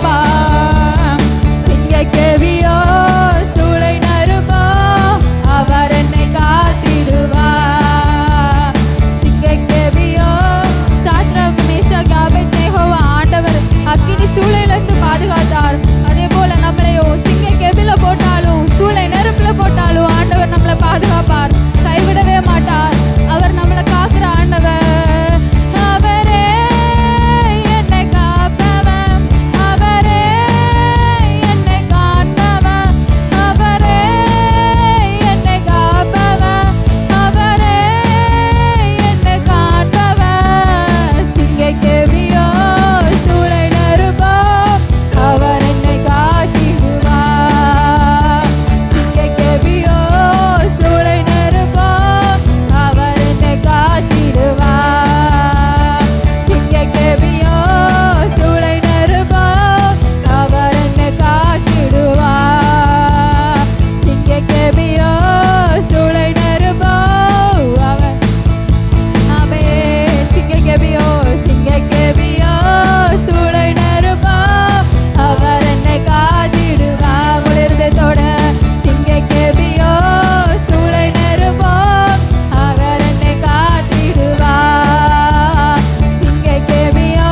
பாதுகாப்பா. சிங்கக்கேவியோ சூளை நறுபோ அவர் என்னை காத்திடுவா. சிங்கக்கேவியோ சாத்ராக் மேஷாக் ஆபேத்நேகோ ஆண்டவர் அக்கினி சூளையிலிருந்து பாதுகாத்தார். அதே போல நம்மளையும் சிங்கக்கேவில போட்டாலும் சூளை நெருப்புல போட்டாலும் ஆண்டவர் நம்மளை பாதுகாப்பார், கைவிடவே மாட்டார். அவர் நம்மளை காக்குற ஆண்டவர். அவரே என்னை காப்பவன், அவரே என்னை காண்பவன், அவரே என்னை காப்பவன், அவரே என்னை காண்பவன். சிங்கக்கேவியோ சூளை நறுபோ அவர் என்னை காத்திடுவார். சிங்கக்கேவியோ சூளை நறுபோ அவர் என்னை காத்திடுவார். சிங்கக்கேவியோ சூளை நறுபோ அவர் என்னை காத்திடுவார். சிங்கக்கேவியோ சூளை நறுபோ அவர் ஆமே. சிங்கக்கேவியோ சிங்கக்கேவியோ சூளை நறுபோ அவர் என்னை காத்திடுவா. முழுதத்தோட சிங்கக்கேவியோ சூளை நறுபோ அவர் என்னை காத்திடுவா. சிங்கக்கேவியோ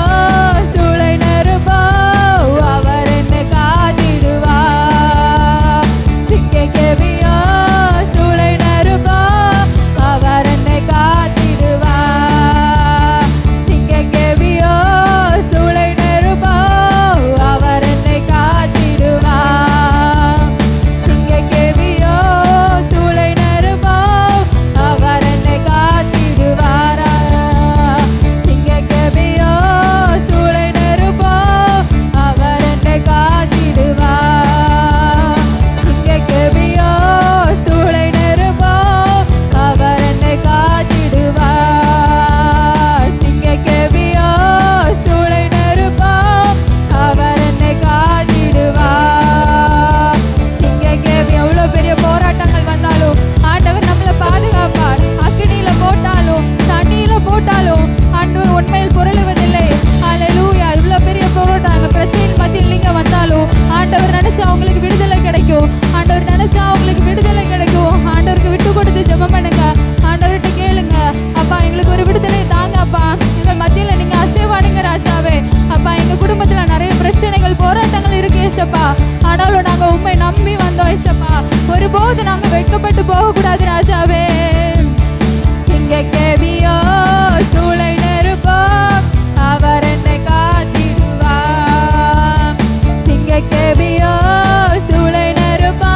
சூளை நறுபோ அவர் என்னை காத்திடுவா. சிங்கக்கேவியோ சூளை நறுபோ அவர் என்னை காத்திடுவா. சிங்கக்கேவியோ சூளை நறுபோ அவர் என்னை காத்திடுவா. சிங்கக்கேவியோ சூளை நறுபோ அவர் என்னை காத்திடுவாரா. சிங்கக்கேவியோ சூளை நறுபோ அவர் என்னை காத்திடுவா. சிங்கக்கேவியோ சூளை நறுபோ அவர் என்னை காத்திடுவா. சிங்கக்கேவியோ சூளை நறுபோ அவர் என்னை காத்திடுவா. சிங்கக்கேவி எவ்வளோ பெரிய போராட்டங்கள் வந்தாலும் ஆண்டவர் நம்மளை பாதுகாப்பார். அக்கினியில போட்டாலும் தண்ணியில போட்டாலும் ஆண்டவர் உண்மையில் பொருளுவதில்லை. ஹல்லேலூயா. இவ்வளோ பெரிய போராட்டங்கள் பிரச்சனையின் மத்தியில் நீங்க வந்தாலும் ஆண்டவர் நினைச்சா அவங்களுக்கு விடுதலை கிடைக்கும். ஆண்டவர் நினைச்சா அவங்களுக்கு விடுதலை கிடைக்கும். ஆண்டவருக்கு விட்டு கொடுத்து ஜெபம் பண்ணுங்க. ஆண்டவர்கிட்ட கேளுங்க, அப்பா எங்களுக்கு ஒரு விடுதலை தாங்க அப்பா, எங்கள் மத்தியில நீங்க அசைவாடுங்க ராஜாவே. அப்பா எங்க குடும்பத்துல நிறைய பிரச்சனைகள் போராட்டங்கள் இருக்கு ஏசப்பா, ஆனாலும் நாங்க உண்மை நம்பி வந்தோம் ஏசப்பா. ஒருபோது நாங்க வெட்கப்பட்டு போக கூடாது ராஜாவே. சிங்கக்கேவியோ சூளை நறுபோ அவர் என்னை காத்திடுவா. சிங்கக்கேவியோ சூளை நறுபோ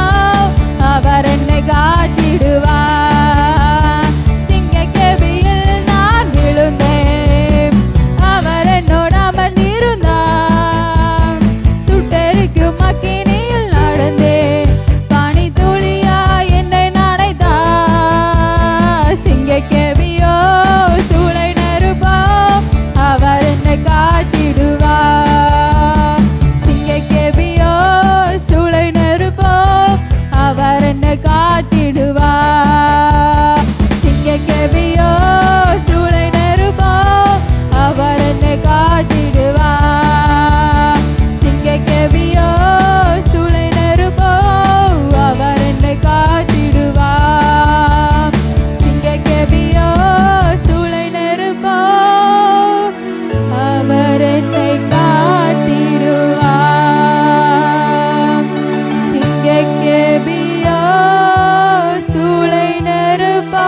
அவர் என்னை காத்திடுவா. சிங்கக்கேவியில் நான் விழுந்தேன், அவர் என்னோட அமர்ந்திருந்தார். சுட்டெரிக்கும் அக்கினியில் நடந்தேன், பனி துளியா என்னை நனைத்தார். சிங்கக்கேவியோ சூளை நறுபோ அவர் என்னை காத்திடுவா. சிங்கக்கேவியோ சூளை நறுபோ அவர் என்னை காத்திடுவா. சிங்கக்கேவியோ சூளை நறுபோ அவர் என்னை காத்திடுவா. சிங்கக்கேவியோ சூளை நறுபோ அவர் என்னை காத்திடுவா. சிங்கக்கேவியோ சூளை நறுபோ அவர் என்னை காத்திடுவா. சிங்கக்கேவியோ சூளை நறுபோ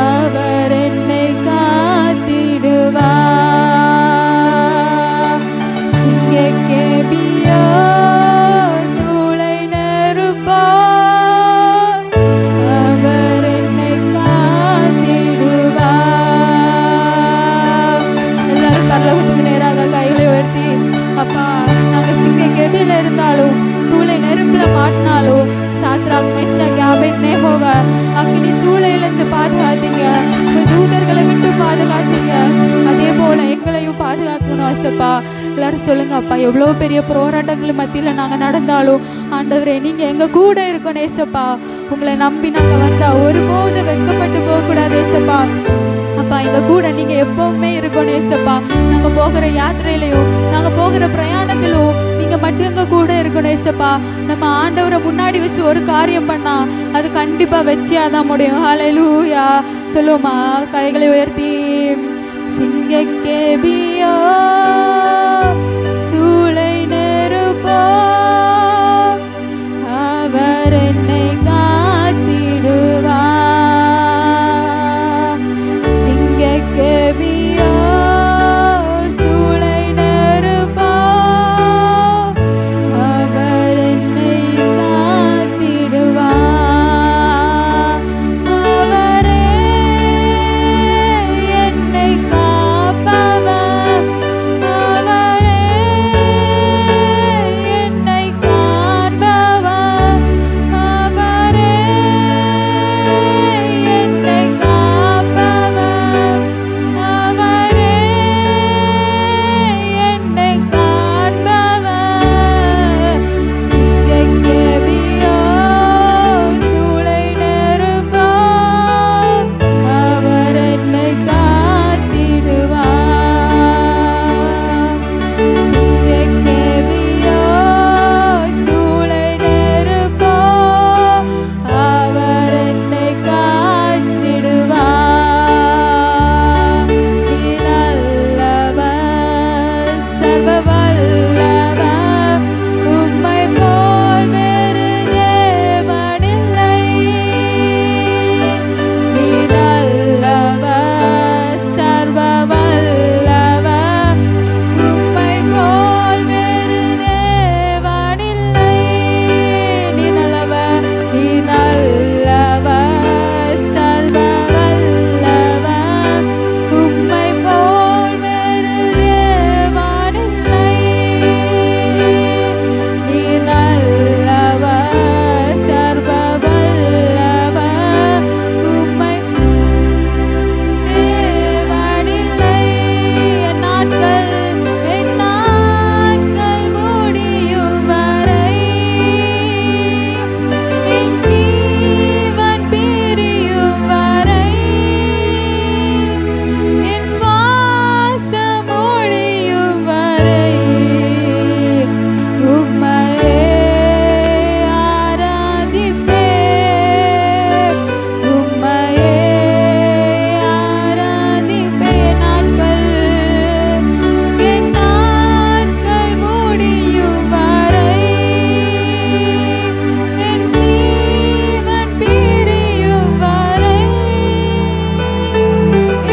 அவர் என்னை காத்திடுவா. சிங்கக்கேவியோ சூளை நறுபோ அவர் என்னை காத்திடுவா. எல்லாரும் பரலோகத்துக்கு நேராக கைகளை உயர்த்தி, அப்பா நாங்க சிங்கக்கேவியில இருந்தாலும் சூளை நெருப்புல மாட்டினாலும் சாத்ராக் மேஷாக் ஆபேத்நேகோவை அக்கினி சூளையிலிருந்து பாதுகாத்தீங்க, தூதர்களை விட்டு பாதுகாத்தீங்க. அதே போல எங்களையும் பாதுகாக்கணும் ஆசப்பா. எல்லாரும் சொல்லுங்க அப்பா, எவ்வளோ பெரிய போராட்டங்கள் மத்தியில் நாங்கள் நடந்தாலும் ஆண்டவரே நீங்க எங்க கூட இருக்கணும் ஏசப்பா. உங்களை நம்பி நாங்கள் வந்தா ஒருபோது வெட்கப்பட்டு போகக்கூடாது ஏசப்பா. அப்பா அப்பா இந்த கூட நீங்க எப்பவுமே இருக்கணும் ஏசப்பா. நாங்க போகிற யாத்திரையிலையும் நாங்க போகிற பிரயாணத்திலும் நீங்க மட்டும் எங்க கூட இருக்கணும் ஏசப்பா. நம்ம ஆண்டவரை முன்னாடி வச்சு ஒரு காரியம் பண்ணா அது கண்டிப்பா வெற்றியாதான் முடியும். ஹல்லேலூயா சொல்லுமா, கைகளை உயர்த்தி. சிங்கக்கேபியோ சூளை நெருப்போ அவர் என்னை காத்திடுவார். சிங்கக்கேபியோ சூளை நெருப்போ அவர் என்னை காத்திடுவார். அவரே என்னை காப்பவர், அவரே என்னை காண்பவர், அவரே என்னை காப்பவர், அவரே என்னை காண்பவர். சிங்கக்கேபியோ சூளை நெருப்போ அவர் என்னை காத்திடுவார். சிங்கக்கேபியோ சூளை நெருப்போ அவர் என்னை காத்திடுவார். நீ நல்லவர், சர்வ வல்லவர், உம்மை போல் வேறு தேவனில்லை. நீ நல்லவர், சர்வ வல்லவர், உம்மை போல் வேறு தேவனில்லை. நீ நல்லவர், நீ நல்லவர், சர்வ வல்லவர், உம்மை போல் வேறு தேவனில்லை. நீ நல்லவர், சர்வ வல்லவர், உம்மை தேவனில்லை. என் நாட்கள் முடியும் வரை, என் ஜீவன் பிரியும் வரை, என் சுவாசம் ஒழியும் வரை உம்மையே ஆராதிப்பேன், உம்மையே ஆராதிப்பேன். என் நாட்கள் முடியும் வரை, என் ஜீவன் பிரியும் வரை,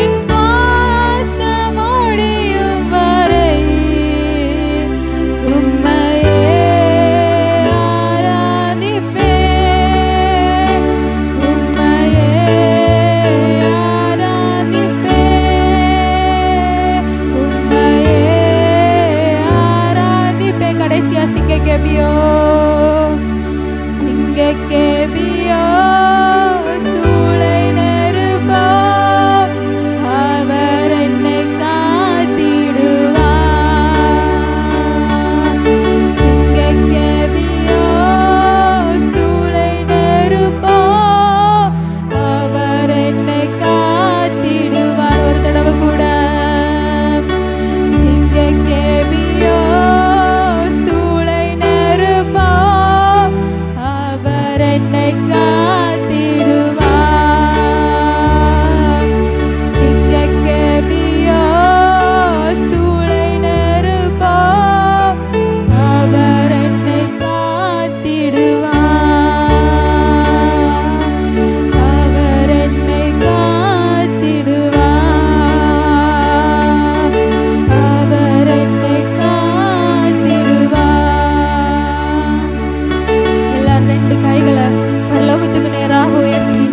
என் சுவாசம் ஒழியும் வரை உம்மையே ஆராதிப்பேன், உம்மையே ஆராதிப்பேன், உம்மையே ஆராதிப்பேன். கடைசியா சிங்கக்கேபியோ, சிங்கக்கேபியோ சூளை நெருப்போ அவர் என்னை காத்திடுவார். சிங்கக்கேபியோ சூளை நெருப்போ அவர் என்னை காத்திடுவார். ஒரு தடவை கூட. சிங்கக்கேபியோ சூளை நெருப்போ அவர் என்னை காத்திடுவார். சிங்கக்கேபியோ சூளை நெருப்போ அவர் என்னை காத்திடுவார், அவர் என்னை காத்திடுவார், அவர் என்னை காத்திடுவார். எல்லாரும் ரெண்டு கைகளை பரலோகத்துக்கு நேராக உயர்த்தி,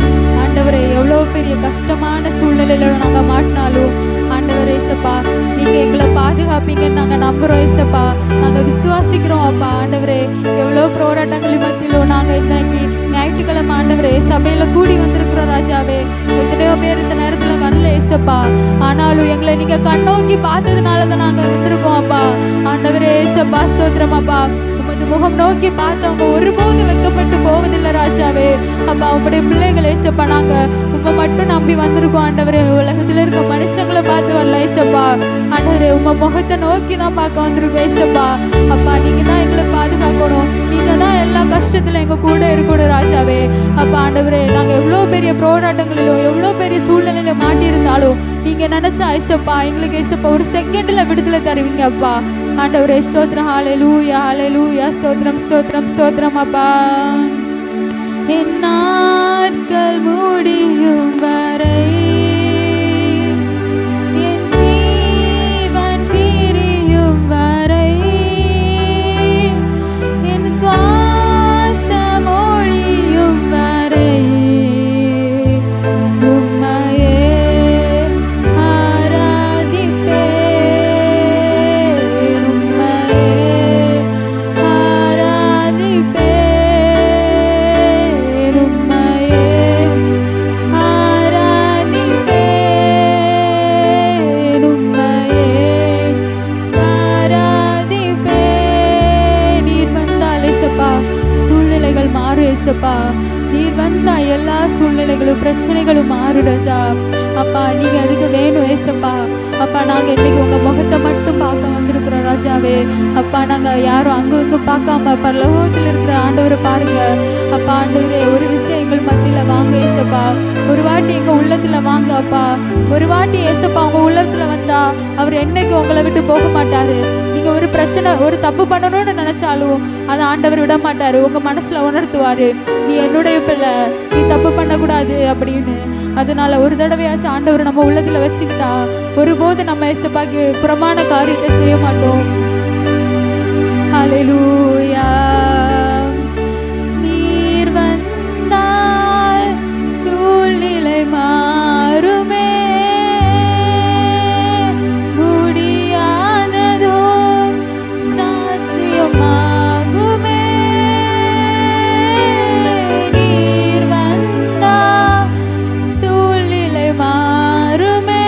ஆண்டவரே எவ்வளோ பெரிய கஷ்டமான சூழ்நிலையில நாங்க மாட்டினாலும் ஆண்டவரே ஏசப்பா நீங்க எங்களை பாதுகாப்பீங்கன்னு நாங்க நம்புறோம் ஏசப்பா. நாங்க விசுவாசிக்கிறோம் அப்பா. ஆண்டவரே எவ்வளோ போராட்டங்கள் மத்தியிலும் நாங்க இன்னைக்கு ஞாயிற்றுக்கிழமை ஆண்டவரே சபையில கூடி வந்திருக்கிறோம் ராஜாவே. எத்தனையோ பேர் இந்த நேரத்துல வரல ஏசப்பா, ஆனாலும் எங்களை நீங்க கண்ணோக்கி பார்த்ததுனால தான் நாங்க வந்திருக்கோம் அப்பா. ஆண்டவரே ஏசப்பா ஸ்தோத்திரம் அப்பா. உமது முகம் நோக்கி பார்த்தவங்க ஒருபோது வெட்கப்பட்டு போவதில்லை ராஜாவே. அப்பா உங்களுடைய பிள்ளைகளை ஏசப்பா நாங்க உண்மை மட்டும் நம்பி வந்திருக்கோம் ஆண்டவரே. உலகத்துல இருக்க மனுஷங்களை பார்த்து வரல ஏசப்பா. ஆண்டவரே உங்க முகத்தை நோக்கி தான் பார்க்க வந்திருக்கோம் ஏசப்பா. அப்பா நீங்க தான் எங்களை பாதுகாக்கணும், நீங்க தான் எல்லா கஷ்டத்துல எங்க கூட இருக்கணும் ராஜாவே. அப்பா ஆண்டவரே நாங்க எவ்வளோ பெரிய போராட்டங்களிலோ எவ்வளோ பெரிய சூழ்நிலையில மாட்டியிருந்தாலும் நீங்க நினைச்சா ஏசப்பா எங்களுக்கு ஏசப்பா ஒரு செகண்ட்ல விடுதலை தருவீங்க அப்பா. ஆண்டவரே ஸ்தோத்திரம். ஹல்லேலூயா ஹல்லேலூயா. ஸ்தோத்திரம் ஸ்தோத்திரம் ஸ்தோத்திரம் அப்பா. என் நாட்கள் முடியும் வரை என் ஜீவன் பிரியும் வரை என் சுவாசம் ஒழியும் வரை உம்மையே ஆராதிப்பேன், உம்மையே ஆராதிப்பேன், உம்மையே ஆராதிப்பேன், உம்மையே ஆராதிப்பேன். நீர் வந்தால் ஏசப்பா சூழ்நிலைகள் மாறும் ஏசப்பா. நீர் வந்தா எல்லா சூழ்நிலைகளும் பிரச்சனைகளும் மாறும் ராஜா. அப்பா நீங்க அதுக்கு வேணும் ஏசப்பா. அப்பா நாங்க இன்னைக்கு உங்க முகத்தை மட்டும் பார்க்க வந்திருக்கிறோம் ராஜாவே. அப்பா நாங்க யாரும் அங்கும் இங்கும் பார்க்காம பரலோகத்தில் இருக்கிற ஆண்டவரை பாருங்க. அப்பா ஆண்டவரே ஒரு விஷயம் எங்கள் மத்தியில வாங்க ஏசப்பா. ஒரு வாட்டி எங்க உள்ளத்துல வாங்க அப்பா. ஒரு வாட்டி ஏசப்பா உங்க உள்ளத்துல வந்தா அவர் என்னைக்கு உங்களை விட்டு போக மாட்டாரு. நீங்க ஒரு பிரச்சனை ஒரு தப்பு பண்ணணும்னு நினைச்சாலும் அதை ஆண்டவர் விட மாட்டாரு. உங்க மனசுல உணர்த்துவாரு, நீ என்னுடைய பிள்ளை, நீ தப்பு பண்ணக்கூடாது அப்படின்னு. அதனால ஒரு தடவையாச்சும் ஆண்டவர் நம்ம உள்ளத்துல வச்சுக்கிட்டா ஒருபோது நம்ம ஏசப்பாக்கு புறமான காரியத்தை செய்ய மாட்டோம். ஹல்லேலூயா. நீர் வந்தால் சூழ்நிலை மாறுமே, முடியாததும் சாத்தியமாகுமே. நீர் வந்தா சூழ்நிலை மாறுமே,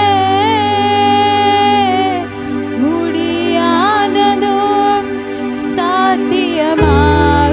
முடியாததும் சாத்தியமாகுமே.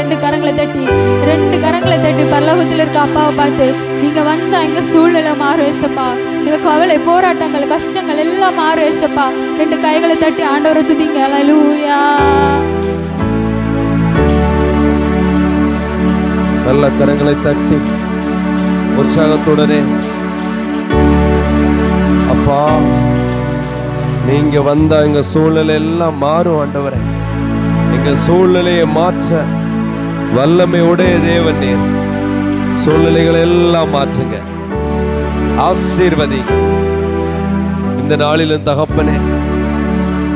ரெண்டு கரங்களை தட்டி பரலோகத்தில் இருக்க அப்பாவை பார்த்து, நீங்க வந்தா எங்க சூழ்நிலை மாறும் ஏசப்பா, எங்க கவலை, போராட்டங்கள், கஷ்டங்கள் எல்லாம் மாறும் ஏசப்பா. ரெண்டு கைகளை தட்டி ஆண்டவரை துதிங்க. அல்லேலூயா. நல்ல கரங்களை தட்டி உற்சாகத்துடனே, அப்பா நீங்க வந்தா எங்க சூழ்நிலை எல்லாம் மாறும் ஆண்டவரே. எங்க சூழ்நிலையை மாற்ற வல்லமையுடைய தேவன் நீர். சூழ்நிலைகளை எல்லாம் மாற்றுங்க, ஆசீர்வதிங்க. இந்த நாளிலும் தகப்பனே,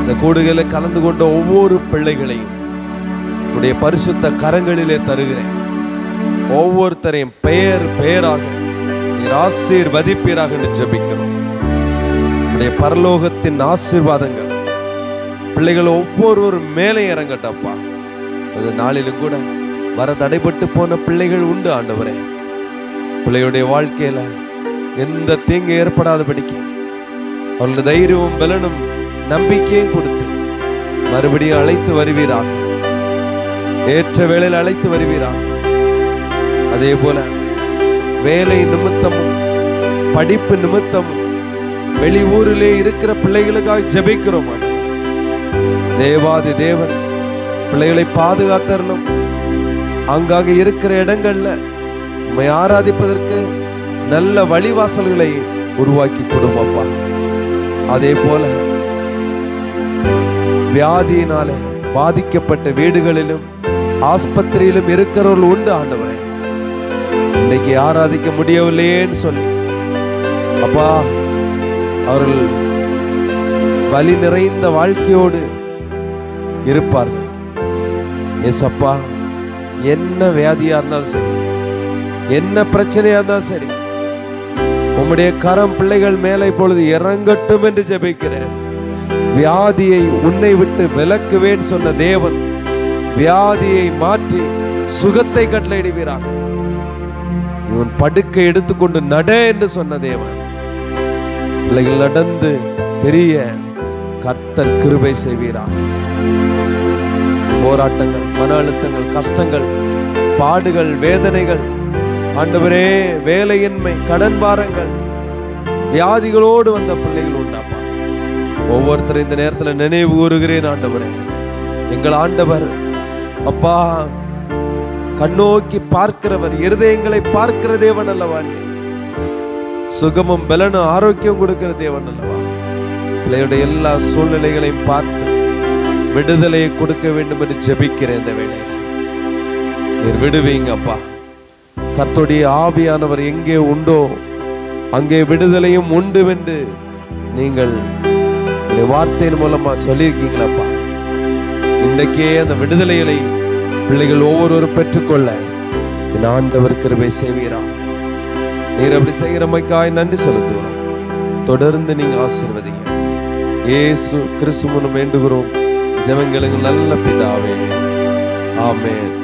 இந்த கூடுகளை கலந்து கொண்ட ஒவ்வொரு பிள்ளைகளையும் உடைய பரிசுத்த கரங்களிலே தருகிறேன். ஒவ்வொருத்தரையும் பெயர் பெயராக நீர் ஆசீர்வதிப்பீராக என்று ஜெபிக்கிறோம். உடைய பரலோகத்தின் ஆசீர்வாதங்கள் பிள்ளைகள் ஒவ்வொருவரும் மேலே இறங்கட்டப்பா. அந்த நாளிலும் கூட வர தடைபட்டு போன பிள்ளைகள் உண்டு ஆண்டவரே. பிள்ளைகளுடைய வாழ்க்கையில எந்த தீங்கு ஏற்படாதபடிக்கு அவர்களுக்கு தைரியமும் பலனும் நம்பிக்கையும் கொடுத்து மறுபடியும் அழைத்து வருவீராக. ஏற்ற வேளையில் அழைத்து வருவீராக. அதே போல வேலை நிமித்தமும் படிப்பு நிமித்தமும் வெளியூரிலே இருக்கிற பிள்ளைகளுக்காக ஜெபிக்கிறோம். தேவாதி தேவன் பிள்ளைகளை பாதுகாத்தரலும். அங்காக இருக்கிற இடங்கள்ல உம்மை ஆராதிப்பதற்கு நல்ல வழிவாசல்களை உருவாக்கி கொடுப்பா. அதே போல வியாதியினாலே பாதிக்கப்பட்ட வீடுகளிலும் ஆஸ்பத்திரியிலும் இருக்கிறவர்கள் உண்டு ஆண்டவரே. இன்னைக்கு ஆராதிக்க முடியவில்லையேன்னு சொல்லி அப்பா அவர்கள் வலி நிறைந்த வாழ்க்கையோடு இருப்பார்கள். ஏசப்பா, என்ன வியாதியா இருந்தாலும் சரி, என்ன பிரச்சனையா இருந்தாலும் சரி, உம்முடைய கரம் பிள்ளைகள் மேலே இப்பொழுது இறங்கட்டும் என்று ஜெபிக்கிறேன். வியாதியை உன்னை விட்டு விலக்குவேன் சொன்ன தேவன் வியாதியை மாற்றி சுகத்தை கட்டளையிடுவீராக. உன் படுக்கை எடுத்துக்கொண்டு நட என்று சொன்ன தேவன் பிள்ளைகள் நடந்து தெரிய கர்த்தர் கிருபை செய்வீராக. போராட்டங்கள், மன அழுத்தங்கள், கஷ்டங்கள், பாடுகள், வேதனைகள், ஆண்டவரே வேலையின்மை, கடன் பாரங்கள், வியாதிகளோடு வந்த பிள்ளைகள் உண்டாப்பா. ஒவ்வொருத்தரும் இந்த நேரத்தில் நினைவு கூறுகிறேன் ஆண்டவரே. எங்கள் ஆண்டவர் அப்பா கண்ணோக்கி பார்க்கிறவர், இருதயங்களை பார்க்கிற தேவன் அல்லவா நீ. சுகமும் பலனும் ஆரோக்கியம் கொடுக்கிற தேவன் அல்லவா. பிள்ளையுடைய எல்லா சூழ்நிலைகளையும் பார்த்து விடுதலையை கொடுக்க வேண்டும் என்று ஜெபிக்கிறேன். இந்த வேளையில நீர் விடுவீங்க அப்பா. கர்த்தருடைய ஆவியானவர் எங்கே உண்டோ அங்கே விடுதலையும் உண்டு என்று நீங்கள் வார்த்தையின் மூலமா சொல்லியிருக்கீங்களப்பா. இன்றைக்கே அந்த விடுதலைகளை பிள்ளைகள் ஒவ்வொருவரும் பெற்றுக்கொள்ள என் ஆண்டவர் கிருபை செய்வீரா. நீர் அப்படி செய்கிறமைக்காய் நன்றி செலுத்துகிறோம். தொடர்ந்து நீங்க ஆசீர்வதிங்க. இயேசு கிறிஸ்து மூலம் வேண்டுகிறோம் ஜெபங்களுக்கு நல்ல பிதாவே, ஆமென்.